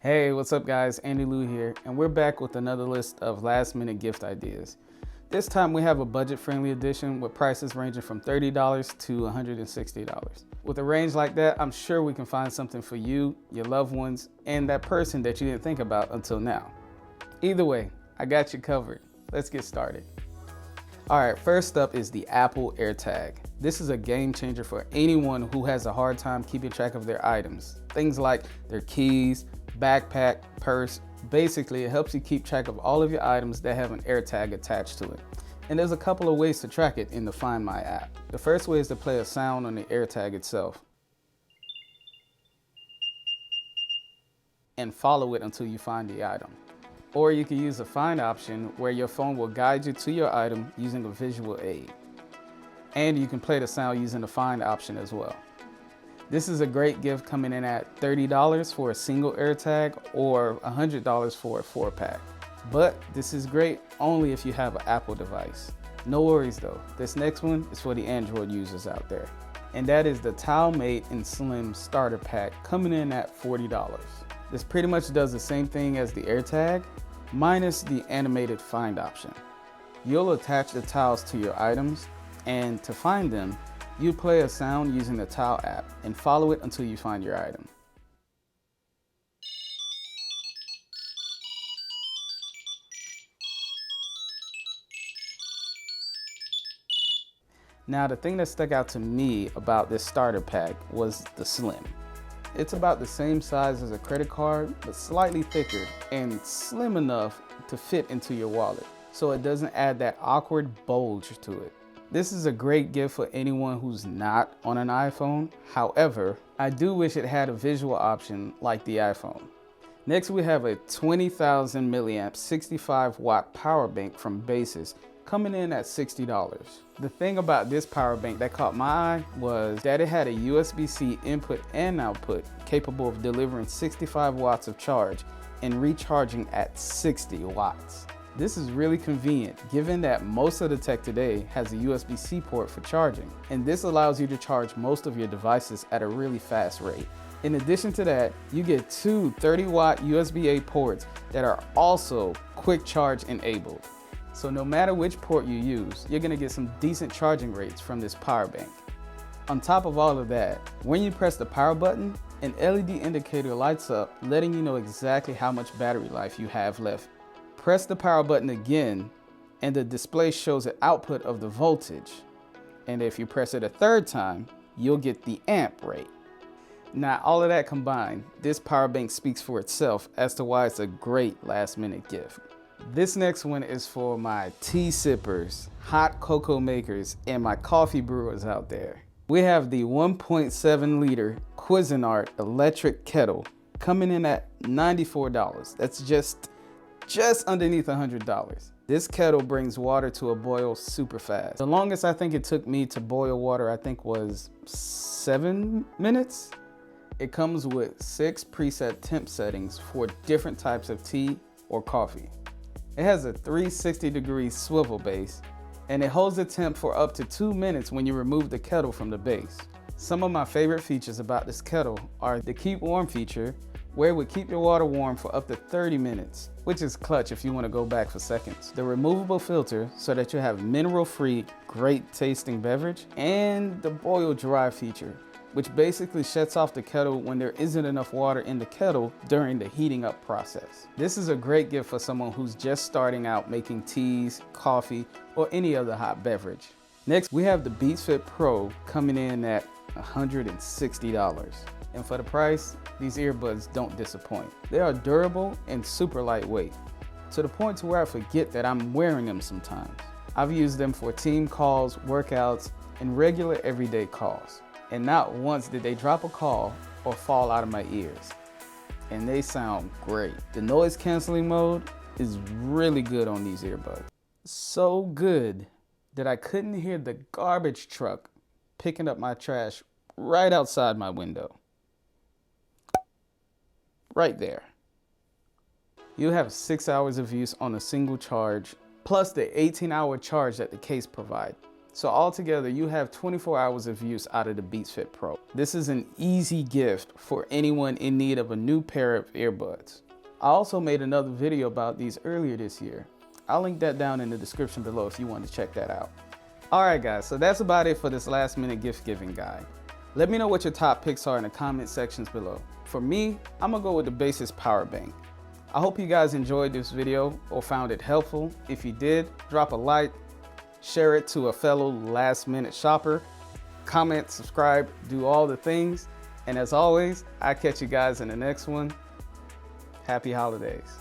Hey, what's up guys? Andylou here, and we're back with another list of last minute gift ideas. This time we have a budget-friendly edition with prices ranging from $30 to $160. With a range like that, I'm sure we can find something for you, your loved ones, and that person that you didn't think about until now. Either way, I got you covered. Let's get started. All right, first up is the Apple AirTag. This is a game changer for anyone who has a hard time keeping track of their items. Things like their keys, backpack, purse. Basically, it helps you keep track of all of your items that have an AirTag attached to it. And there's a couple of ways to track it in the Find My app. The first way is to play a sound on the AirTag itself and follow it until you find the item. Or you can use the Find option where your phone will guide you to your item using a visual aid. And you can play the sound using the Find option as well. This is a great gift coming in at $30 for a single AirTag or $100 for a 4-pack. But this is great only if you have an Apple device. No worries though, this next one is for the Android users out there. And that is the TileMate and Slim Starter Pack coming in at $40. This pretty much does the same thing as the AirTag, minus the animated Find option. You'll attach the tiles to your items, and to find them, you play a sound using the Tile app and follow it until you find your item. Now, the thing that stuck out to me about this starter pack was the Slim. It's about the same size as a credit card, but slightly thicker and slim enough to fit into your wallet, so it doesn't add that awkward bulge to it. This is a great gift for anyone who's not on an iPhone. However, I do wish it had a visual option like the iPhone. Next, we have a 20,000 milliamp 65 watt power bank from Baseus coming in at $60. The thing about this power bank that caught my eye was that it had a USB-C input and output capable of delivering 65 watts of charge and recharging at 60 watts. This is really convenient given that most of the tech today has a USB-C port for charging, and this allows you to charge most of your devices at a really fast rate. In addition to that, you get two 30-watt USB-A ports that are also quick charge enabled. So no matter which port you use, you're gonna get some decent charging rates from this power bank. On top of all of that, when you press the power button, an LED indicator lights up letting you know exactly how much battery life you have left. Press the power button again and the display shows the output of the voltage. And if you press it a third time, you'll get the amp rate. Now, all of that combined, this power bank speaks for itself as to why it's a great last minute gift. This next one is for my tea sippers, hot cocoa makers, and my coffee brewers out there. We have the 1.7 liter Cuisinart electric kettle coming in at $94. That's just underneath $100. This kettle brings water to a boil super fast. The longest I think it took me to boil water, I think was 7 minutes. It comes with 6 preset temp settings for different types of tea or coffee. It has a 360-degree swivel base, and it holds the temp for up to 2 minutes when you remove the kettle from the base. Some of my favorite features about this kettle are the keep warm feature, where it would keep your water warm for up to 30 minutes, which is clutch if you want to go back for seconds. The removable filter so that you have mineral-free, great tasting beverage, and the boil dry feature, which basically shuts off the kettle when there isn't enough water in the kettle during the heating up process. This is a great gift for someone who's just starting out making teas, coffee, or any other hot beverage. Next, we have the Beats Fit Pro coming in at $160. And for the price, these earbuds don't disappoint. They are durable and super lightweight, to the point to where I forget that I'm wearing them sometimes. I've used them for team calls, workouts, and regular everyday calls. And not once did they drop a call or fall out of my ears. And they sound great. The noise canceling mode is really good on these earbuds. So good that I couldn't hear the garbage truck picking up my trash right outside my window. Right there. You have 6 hours of use on a single charge, plus the 18-hour charge that the case provides. So altogether, you have 24 hours of use out of the Beats Fit Pro. This is an easy gift for anyone in need of a new pair of earbuds. I also made another video about these earlier this year. I'll link that down in the description below if you want to check that out. All right, guys, so that's about it for this last minute gift giving guide. Let me know what your top picks are in the comment sections below. For me, I'm gonna go with the Baseus power bank. I hope you guys enjoyed this video or found it helpful. If you did, drop a like, share it to a fellow last minute shopper, comment, subscribe, do all the things. And as always, I'll catch you guys in the next one. Happy holidays.